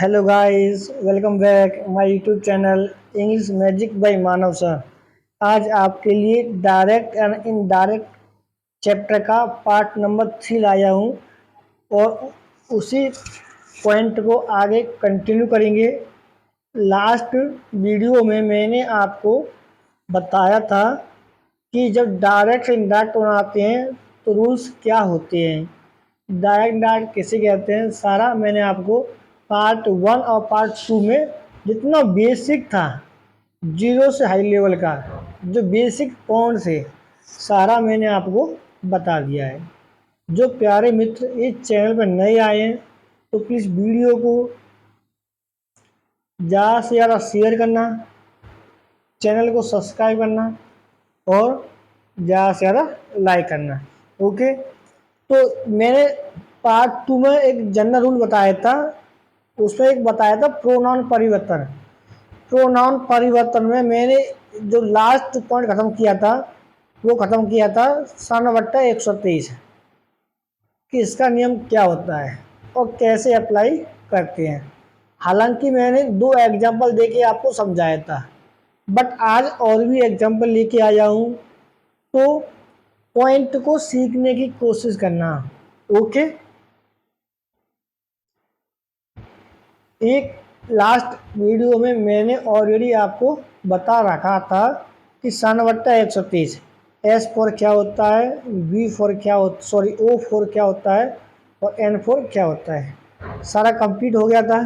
Hello guys, welcome back my YouTube channel English magic by Manav sir. आज आपके लिए direct and indirect chapter का part number 3 लाया हूँ और उसी पॉइंट को आगे कंटिन्यू करेंगे। लास्ट वीडियो में मैंने आपको बताया था कि जब डायरेक्ट से इनडायरेक्ट बनाते हैं तो रूल्स क्या होते हैं, डायरेक्ट डायरेक्ट किसे कहते हैं, सारा मैंने आपको पार्ट 1 और पार्ट 2 में जितना बेसिक था, जीरो से हाई लेवल का जो बेसिक पॉइंट से सारा मैंने आपको बता दिया है। जो प्यारे मित्र इस चैनल पर नए आए हैं तो प्लीज़ वीडियो को ज़्यादा से ज़्यादा शेयर करना, चैनल को सब्सक्राइब करना और ज़्यादा से ज़्यादा लाइक करना। ओके, तो मैंने पार्ट 2 में एक जनरल रूल बताया था, उसमें एक बताया था प्रोनाउन परिवर्तन। प्रोनाउन परिवर्तन में मैंने जो लास्ट पॉइंट ख़त्म किया था वो ख़त्म किया था 123 कि इसका नियम क्या होता है और कैसे अप्लाई करते हैं। हालांकि मैंने 2 एग्जाम्पल देके आपको समझाया था, बट आज और भी एग्जाम्पल लेके आया हूँ, तो पॉइंट को सीखने की कोशिश करना। ओके, एक लास्ट वीडियो में मैंने ऑलरेडी आपको बता रखा था कि 1/130 एस फोर क्या होता है, वी फोर क्या होता, सॉरी ओ फोर क्या होता है और एन फोर क्या होता है। सारा कंप्लीट हो गया था।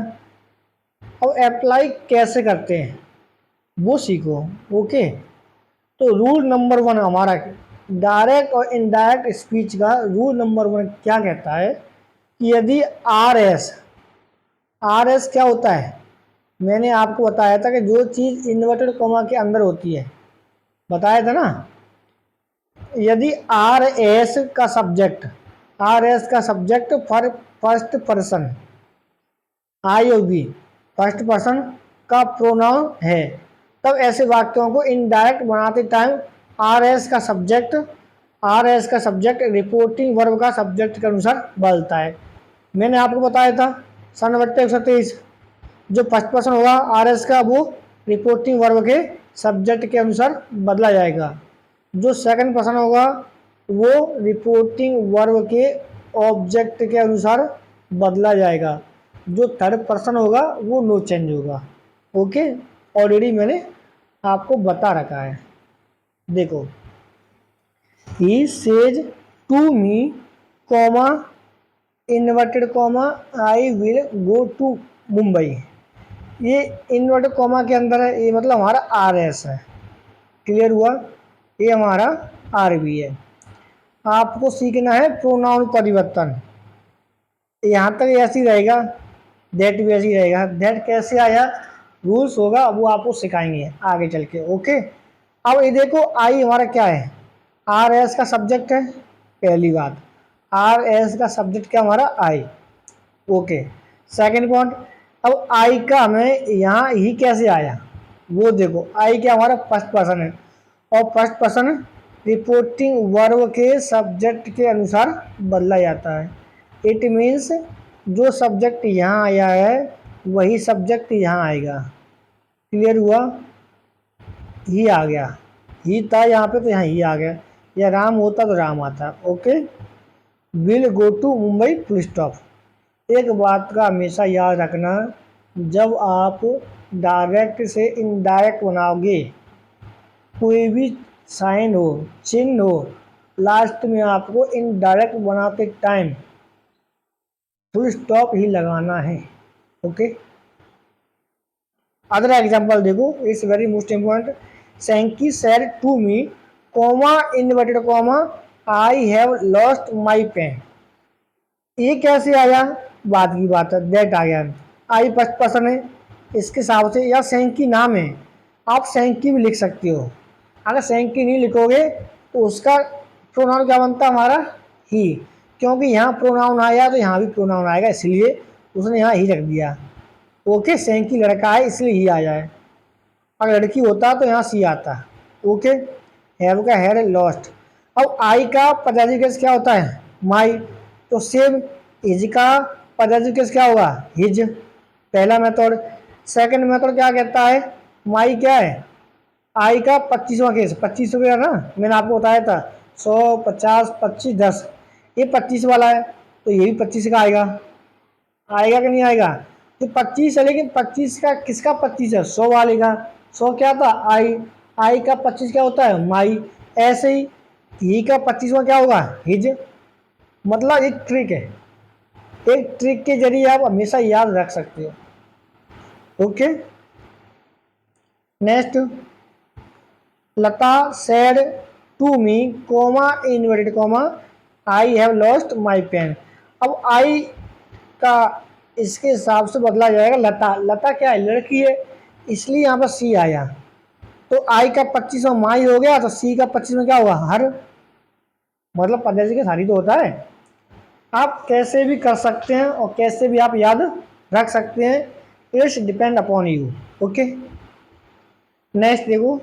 अब अप्लाई कैसे करते हैं वो सीखो। ओके, तो रूल नंबर 1 हमारा डायरेक्ट और इनडायरेक्ट स्पीच का रूल नंबर 1 क्या कहता है कि यदि आर एस क्या होता है, मैंने आपको बताया था कि जो चीज़ इन्वर्टेड कॉमा के अंदर होती है, बताया था ना। यदि आर एस का सब्जेक्ट फॉर फर्स्ट पर्सन, आई और बी फर्स्ट पर्सन का प्रोनाउन है, तब ऐसे वाक्यों को इनडायरेक्ट बनाते टाइम आर एस का सब्जेक्ट रिपोर्टिंग वर्ब का सब्जेक्ट के अनुसार बदलता है। मैंने आपको बताया था 1/123 जो फर्स्ट पर्सन होगा आर एस का वो रिपोर्टिंग वर्ब के सब्जेक्ट के अनुसार बदला जाएगा। जो सेकंड पर्सन होगा वो रिपोर्टिंग वर्ब के ऑब्जेक्ट के अनुसार बदला जाएगा। जो थर्ड पर्सन होगा वो नो चेंज होगा। ओके, ऑलरेडी मैंने आपको बता रखा है। देखो, he says to me comma inverted comma I will go to Mumbai. ये इन्वर्टेड कॉमा के अंदर है, ये मतलब हमारा आर एस है। क्लियर हुआ? ये हमारा आर बी है। आपको सीखना है प्रोनाउन परिवर्तन। यहाँ तक ऐसे ही रहेगा, दैट भी ऐसे ही रहेगा। दैट कैसे आया, रूल्स होगा वो आपको सिखाएंगे आगे चल के। ओके, अब ये देखो आई हमारा क्या है, आर एस का सब्जेक्ट है। पहली बात, आर एस का सब्जेक्ट क्या हमारा आई। ओके, सेकंड पॉइंट, अब आई का हमें यहाँ ही कैसे आया वो देखो। आई क्या हमारा फर्स्ट पर्सन है और फर्स्ट पर्सन रिपोर्टिंग वर्ब के सब्जेक्ट के अनुसार बदला जाता है। इट मीन्स जो सब्जेक्ट यहाँ आया है वही सब्जेक्ट यहाँ आएगा। क्लियर हुआ? ही आ गया, ही था यहाँ पे तो यहाँ ही आ गया, या राम होता तो राम आता। Okay, will go to Mumbai full stop. एक बात का हमेशा याद रखना, जब आप डायरेक्ट से इनडायरेक्ट बनाओगे, कोई भी साइन हो, चिन्ह हो, लास्ट में आपको इनडायरेक्ट बनाते टाइम फुल स्टॉप ही लगाना है। ओके, अदर एग्जांपल देखो, it's very most important. Sanky said to me comma inverted comma I have lost my pen. ये कैसे आया, बात की बात है, दैट आ गया। आई फर्स्ट पर्सन है इसके हिसाब से, या सैंकी नाम है, आप सैंकी भी लिख सकते हो। अगर सैंकी नहीं लिखोगे तो उसका प्रोनाउन क्या बनता है हमारा, ही। क्योंकि यहाँ प्रोनाउन आया तो यहाँ भी प्रोनाउन आएगा, इसलिए उसने यहाँ ही रख दिया। ओके, सैंकी लड़का है इसलिए ही आया है। अगर लड़की होता तो यहाँ सी आता। ओके, हैव का हैड लॉस्ट। अब आई का पदाजी केस क्या होता है, माई, तो सेम इज का पदाजी केस क्या होगा, हिज। पहला मेथड। सेकंड मेथड क्या कहता है, माई क्या है, आई का 25वां केस, 25 हो गया ना, मैंने आपको बताया था 100, 50, 25, 10, ये 25 वाला है, तो ये भी 25 का आएगा, आएगा कि नहीं आएगा। तो 25 है, लेकिन 25 का किसका 25 है, 100 वाले का। 100 क्या था, आई का 25 क्या होता है, माई। ऐसे ही का 25वां क्या होगा, हिज। मतलब एक ट्रिक है, एक ट्रिक के जरिए आप हमेशा याद रख सकते हो। Okay, next, Lata said to me comma inverted comma I have lost my pen. अब आई का इसके हिसाब से बदला जाएगा लता। लता क्या है, लड़की है, इसलिए यहाँ पर सी आया। तो आई का 25वां माई हो गया, तो सी का 25वां क्या होगा, हर। मतलब पद्धति के सारी तो होता है। आप कैसे भी कर सकते हैं और कैसे भी आप याद रख सकते हैं, it's depend upon you. Okay, next देखो,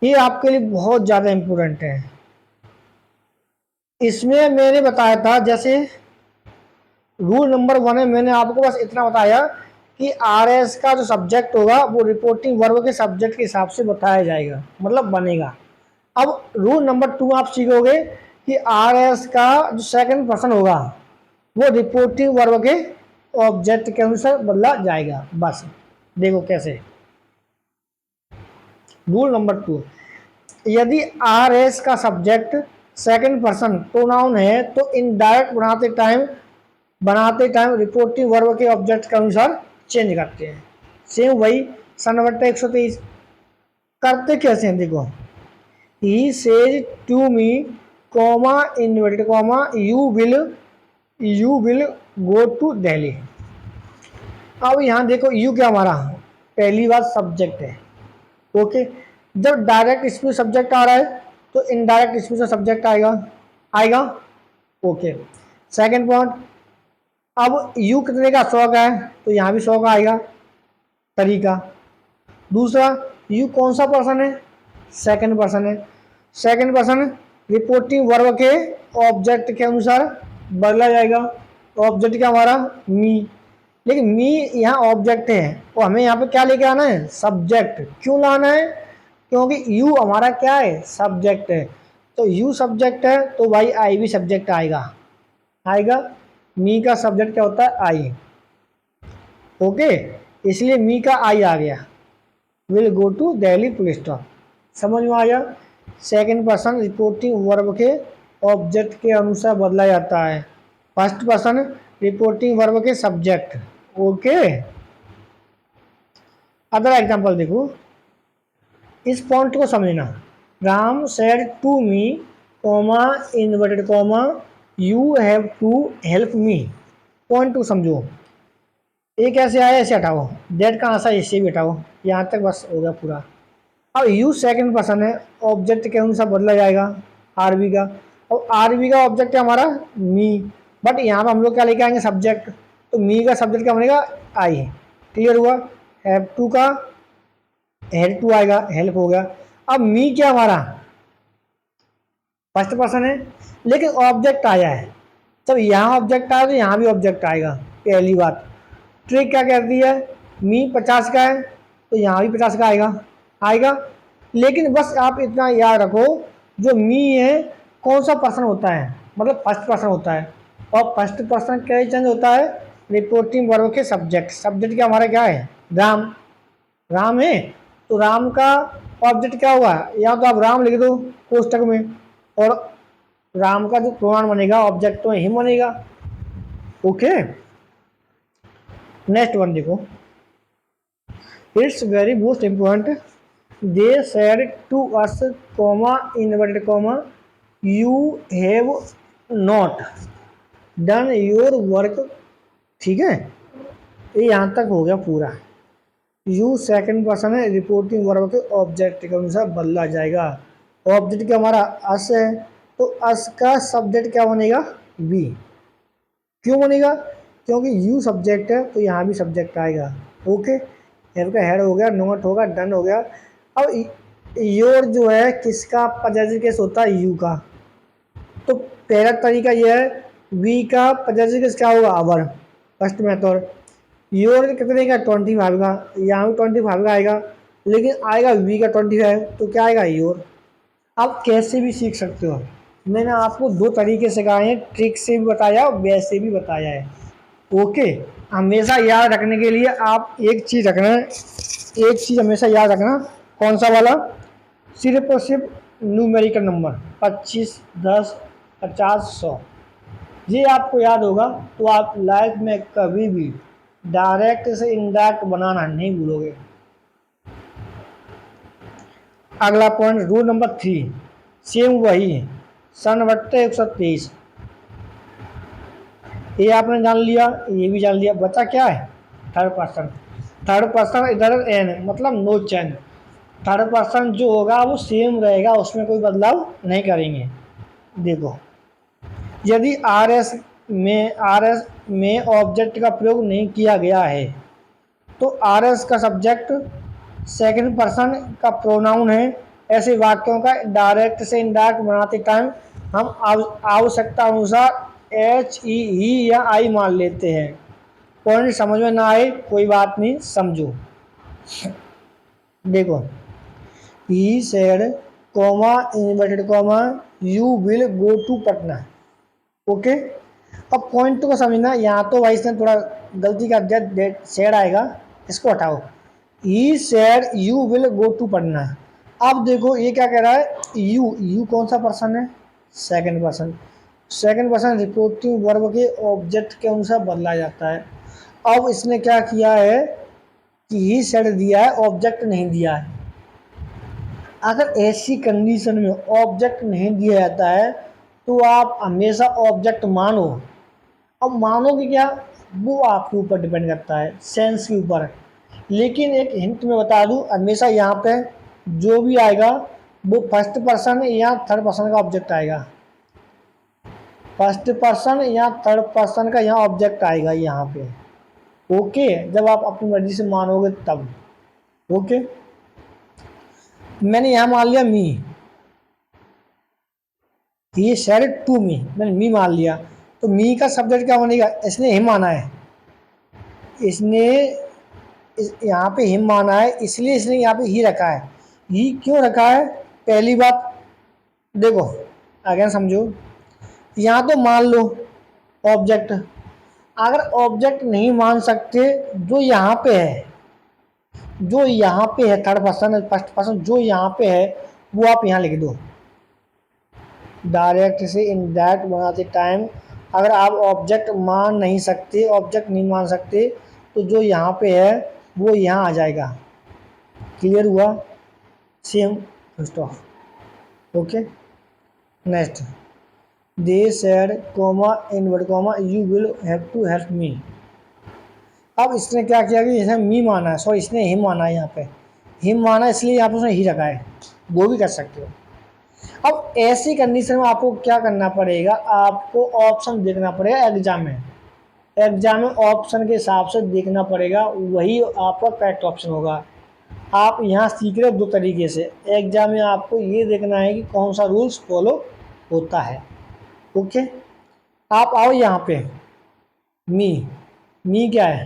ये आपके लिए बहुत ज़्यादा इम्पोर्टेंट है। इसमें मैंने बताया था, जैसे रूल नंबर 1 है, मैंने आपको बस इतना बताया कि आर एस का जो सब्जेक्ट होगा वो रिपोर्टिंग वर्ब के सब्जेक्ट के हिसाब से बताया जाएगा, मतलब बनेगा। अब रूल नंबर 2 आप सीखोगे कि आर एस का जो सेकंड पर्सन होगा वो रिपोर्टिंग वर्ब के ऑब्जेक्ट के अनुसार बदला जाएगा। बस देखो कैसे। रूल नंबर 2, यदि आर एस का सब्जेक्ट सेकंड पर्सन प्रोनाउन है तो इनडायरेक्ट बनाते टाइम रिपोर्टिंग वर्ब के ऑब्जेक्ट के अनुसार चेंज करते हैं। सेम वही सनवर्ट 123 करते कैसे हैं, देखो, he says to me comma inverted comma you will go to Delhi. अब यहाँ देखो, यू क्या हमारा पहली बात सब्जेक्ट है। ओके, जब डायरेक्ट इसमें सब्जेक्ट आ रहा है तो इनडायरेक्ट इसमें से सब्जेक्ट आएगा, आएगा। ओके, सेकंड पॉइंट, अब यू कितने का, 100 का है, तो यहाँ भी 100 का आएगा तरीका। दूसरा, यू कौन सा पर्सन है, सेकंड पर्सन है। सेकंड पर्सन रिपोर्टिंग वर्ब के ऑब्जेक्ट के अनुसार बदला जाएगा। ऑब्जेक्ट क्या हमारा, मी। लेकिन मी यहाँ ऑब्जेक्ट है, तो हमें यहाँ पे क्या लेके आना है, सब्जेक्ट। क्यों लाना है, क्योंकि यू हमारा क्या है, सब्जेक्ट है। तो यू सब्जेक्ट है तो भाई आई भी सब्जेक्ट आएगा, आएगा। मी का सब्जेक्ट क्या होता है, आई। ओके, इसलिए मी का आई आ गया, will go to Delhi police stop. समझ में आ गया। सेकंड पर्सन रिपोर्टिंग वर्ब के ऑब्जेक्ट के अनुसार बदला जाता है, फर्स्ट पर्सन रिपोर्टिंग वर्ब के सब्जेक्ट। ओके, अदर एग्जांपल देखो, इस पॉइंट को समझना। Ram said to me comma inverted comma you have to help me. Point two समझो, ये कैसे आया, ऐसे हटाओ, डेट का आंसर इससे भी हटाओ, यहाँ तक बस हो गया पूरा। अब यू सेकंड पर्सन है, ऑब्जेक्ट के अनुसार बदला जाएगा आरबी का, और आरबी का ऑब्जेक्ट है हमारा मी, बट यहाँ पर हम लोग क्या लेके आएंगे, सब्जेक्ट। तो मी का सब्जेक्ट क्या बनेगा, आई। क्लियर हुआ। हैव टू का हेल्प टू आएगा, हेल्प हो गया। अब मी क्या हमारा फर्स्ट पर्सन है, लेकिन ऑब्जेक्ट आया है, जब यहाँ ऑब्जेक्ट आया तो यहाँ भी ऑब्जेक्ट आएगा। पहली बात ट्रिक क्या कहती है, मी 50 का है तो यहाँ भी 50 का आएगा, आएगा। लेकिन बस आप इतना याद रखो, जो मी है कौन सा पर्सन होता है, मतलब फर्स्ट पर्सन होता है, और फर्स्ट पर्सन क्या चेंज होता है, रिपोर्टिंग वर्ब के सब्जेक्ट। सब्जेक्ट क्या हमारा क्या है, राम। राम है तो राम का ऑब्जेक्ट क्या हुआ, या तो आप राम लिख दो कोष्टक में, और राम का जो प्रोनाउन बनेगा ऑब्जेक्ट तो हिम बनेगा। ओके, नेक्स्ट वन देखो, it's very most important, they said to us comma inverted comma you have not done your work. ठीक है, ये यहाँ तक हो गया पूरा। यू सेकंड पर्सन है, रिपोर्टिंग वर्ब के ऑब्जेक्ट के अनुसार बदला जाएगा। ऑब्जेक्ट क्या हमारा अस है, तो अस का सब्जेक्ट क्या बनेगा, बी। क्यों बनेगा, क्योंकि यू सब्जेक्ट है तो यहाँ भी सब्जेक्ट आएगा। ओके, हेड का हेड हो गया, नॉट होगा, डन हो गया। अब योर जो है किसका पजेसिव केस होता है, यू का। तो पहला तरीका यह है, वी का पजेसिव केस क्या होगा, अवर, फर्स्ट मेथड। योर कितने का 25 का, यहाँ भी 25 का आएगा, लेकिन आएगा वी का 25, तो क्या आएगा योर। आप कैसे भी सीख सकते हो, मैंने आपको दो तरीके सिखाए हैं, ट्रिक से भी बताया और वैसे भी बताया है। ओके, हमेशा याद रखने के लिए आप एक चीज़ रखना, एक चीज़ हमेशा याद रखना, कौन सा वाला, सिर्फ और सिर्फ न्यूमेरिकल नंबर 25, 10, 50, 100, ये आपको याद होगा तो आप लाइफ में कभी भी डायरेक्ट से इनडायरेक्ट बनाना नहीं भूलोगे। अगला पॉइंट, रूल नंबर 3, सेम वही, सन बट्टे 123, ये आपने जान लिया, ये भी जान लिया, बचा क्या है, थर्ड पर्सन। थर्ड पर्सन इधर एन मतलब नो चेंज, थर्ड पर्सन जो होगा वो सेम रहेगा, उसमें कोई बदलाव नहीं करेंगे। देखो, यदि आर एस में ऑब्जेक्ट का प्रयोग नहीं किया गया है तो आर एस का सब्जेक्ट सेकंड पर्सन का प्रोनाउन है। ऐसे वाक्यों का डायरेक्ट से इनडायरेक्ट बनाते टाइम हम आवश्यकता अनुसार एच ई ही या आई मान लेते हैं। पॉइंट समझ में ना आए कोई बात नहीं, समझो। देखो, he said comma inverted comma you will go to Patna. Okay, अब पॉइंट को समझना, यहाँ तो भाई इसने थोड़ा गलती कर दिया, सेड आएगा, इसको हटाओ। He said you will go to Patna. अब देखो ये क्या कह रहा है, यू कौन सा पर्सन है, second person. Second person reporting verb के ऑब्जेक्ट के अनुसार बदला जाता है। अब इसने क्या किया है कि ही सेड दिया है, ऑब्जेक्ट नहीं दिया है। अगर ऐसी कंडीशन में ऑब्जेक्ट नहीं दिया जाता है तो आप हमेशा ऑब्जेक्ट मानो। अब मानोगे क्या, वो आपके ऊपर डिपेंड करता है, सेंस के ऊपर। लेकिन एक हिंट में बता दूं, हमेशा यहाँ पे जो भी आएगा वो फर्स्ट पर्सन या थर्ड पर्सन का ऑब्जेक्ट आएगा। फर्स्ट पर्सन या थर्ड पर्सन का यहाँ ऑब्जेक्ट आएगा यहाँ पे। ओके, जब आप अपनी मर्जी से मानोगे तब। ओके, मैंने यहाँ मान लिया मी, ही सेड टू मी, मैंने मी मान लिया, तो मी का सब्जेक्ट क्या बनेगा, इसने हिम माना है, इसने यहाँ पे हिम माना है, इसलिए इसने यहाँ पे ही रखा है। ही क्यों रखा है, पहली बात देखो, अगर समझो, यहाँ तो मान लो ऑब्जेक्ट, अगर ऑब्जेक्ट नहीं मान सकते, जो यहाँ पे है, जो यहाँ पे है थर्ड पर्सन फर्स्ट पर्सन जो यहाँ पे है वो आप यहाँ लिख दो। डायरेक्ट से इनडायरेक्ट बनाते टाइम अगर आप ऑब्जेक्ट मान नहीं सकते, ऑब्जेक्ट नहीं मान सकते, तो जो यहाँ पे है वो यहाँ आ जाएगा। क्लियर हुआ, same stop. Okay, next, they said comma invert comma you will have to help me. अब इसने क्या किया कि इसने मी माना है, सॉरी इसने हिम माना है, यहाँ पे हिम माना है इसलिए यहाँ पे उसने ही रखा है, वो भी कर सकते हो। अब ऐसी कंडीशन में आपको क्या करना पड़ेगा, आपको ऑप्शन देखना पड़ेगा एग्जाम में, एग्जाम में ऑप्शन के हिसाब से देखना पड़ेगा, वही आपका करेक्ट ऑप्शन होगा। आप यहाँ सीख रहे हो दो तरीके से, एग्जाम में आपको ये देखना है कि कौन सा रूल्स फॉलो होता है। ओके, आप आओ यहाँ पे, मी क्या है,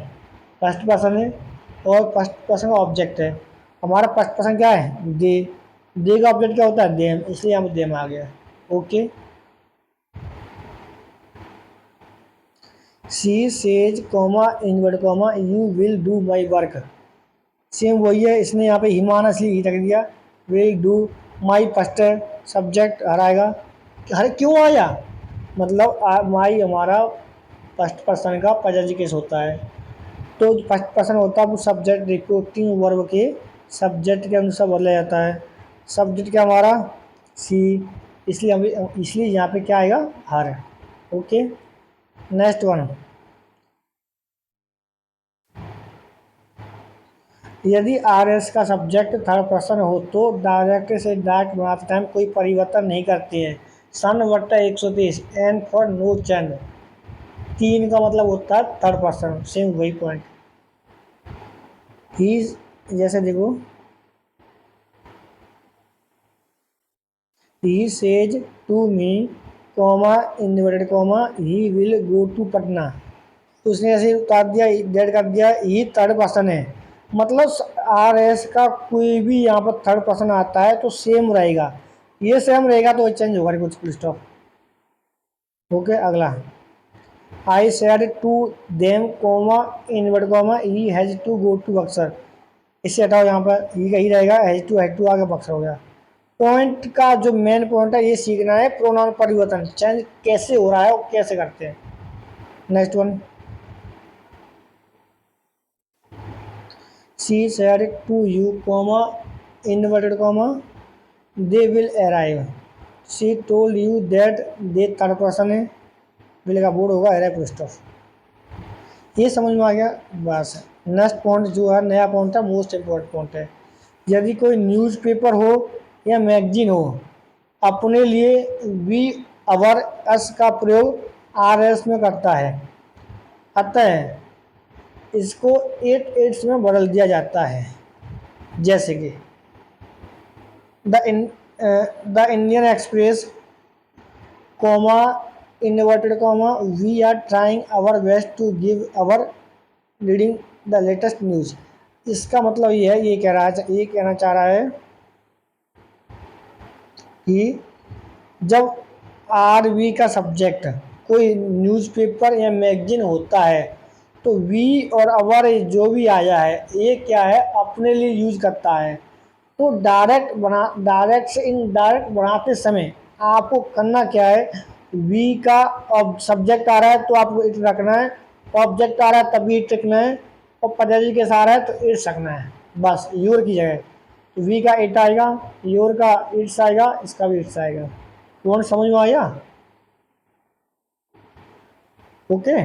फर्स्ट पर्सन है और फर्स्ट पर्सन का ऑब्जेक्ट है। हमारा फर्स्ट पर्सन क्या है, दे का ऑब्जेक्ट क्या होता है, देम, इसलिए यहाँ पे देम आ गया। Okay, she says comma invert comma you will do my work, same वही है, इसने यहाँ पे हिमाना इसलिए ही रख दिया। Will do my first subject हराएगा, हर क्यों आया, मतलब माई हमारा फर्स्ट पर्सन का प्रेजेंट केस होता है, तो फर्स्ट पर्सन होता है वो सब्जेक्ट रिपोर्टिंग वर्ब के सब्जेक्ट के अनुसार बदला जाता है। सब्जेक्ट क्या हमारा सी, इसलिए यहाँ पे क्या आएगा, हर। ओके, नेक्स्ट वन, यदि आर एस का सब्जेक्ट थर्ड पर्सन हो तो डायरेक्ट से डायरेक्ट बनाते टाइम कोई परिवर्तन नहीं करते हैं। सन बट्टा 123 एंड फॉर नो चेंज, तीन का मतलब होता है थर्ड पर्सन, सेम वही पॉइंट। ही, जैसे देखो, he says to me comma inverted comma he will go to Patna, उसने ऐसे उतार दिया, डेड कर दिया, ही थर्ड पर्सन है। मतलब आर एस का कोई भी यहाँ पर थर्ड पर्सन आता है तो सेम रहेगा, ये सेम रहेगा तो चेंज होगा कुछ, फुल स्टॉप। ओके, अगला, I said to them comma invert comma he has to go to Buxar. इससे हटाओ, यहाँ पर ही यही रहेगा, हैज टू आगे बक्सर हो गया। पॉइंट का जो मेन पॉइंट है ये सीखना है, प्रोनाउन परिवर्तन चेंज कैसे हो रहा है और कैसे करते हैं। Next one, she said to you comma inverted comma they will arrive. She told you that they third person है, विल का बोर्ड होगा, अराइव फुल स्टॉप। ये समझ में आ गया, बस। नेक्स्ट पॉइंट जो है नया पॉइंट है, मोस्ट इम्पोर्टेंट पॉइंट है। यदि कोई न्यूज़पेपर हो या मैगजीन हो, अपने लिए वी अवर एस का प्रयोग आर एस में करता है, अतः इसको एट एट्स में बदल दिया जाता है। जैसे कि the Indian Express comma inverted comma we are trying our best to give our reading the latest news. इसका मतलब ये है, ये कहना चाह रहा है कि जब आरवी का सब्जेक्ट कोई न्यूज़पेपर या मैगजीन होता है तो वी और अवर जो भी आया है ये क्या है, अपने लिए यूज करता है। तो डायरेक्ट से इनडायरेक्ट बनाते समय आपको करना क्या है, वी का सब्जेक्ट आ रहा है तो आपको इट रखना है, ऑब्जेक्ट आ रहा है तभी इट रखना है, और पदवी के साथ है तो इट्स रखना है, बस योर की जगह। तो वी का इट आएगा, योर का इट्स आएगा, इसका भी इट्स आएगा। कौन समझ में आया? ओके।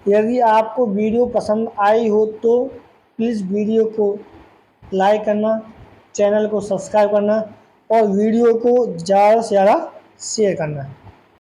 यदि आपको वीडियो पसंद आई हो तो प्लीज़ वीडियो को लाइक करना, चैनल को सब्सक्राइब करना और वीडियो को ज़्यादा से ज़्यादा शेयर करना।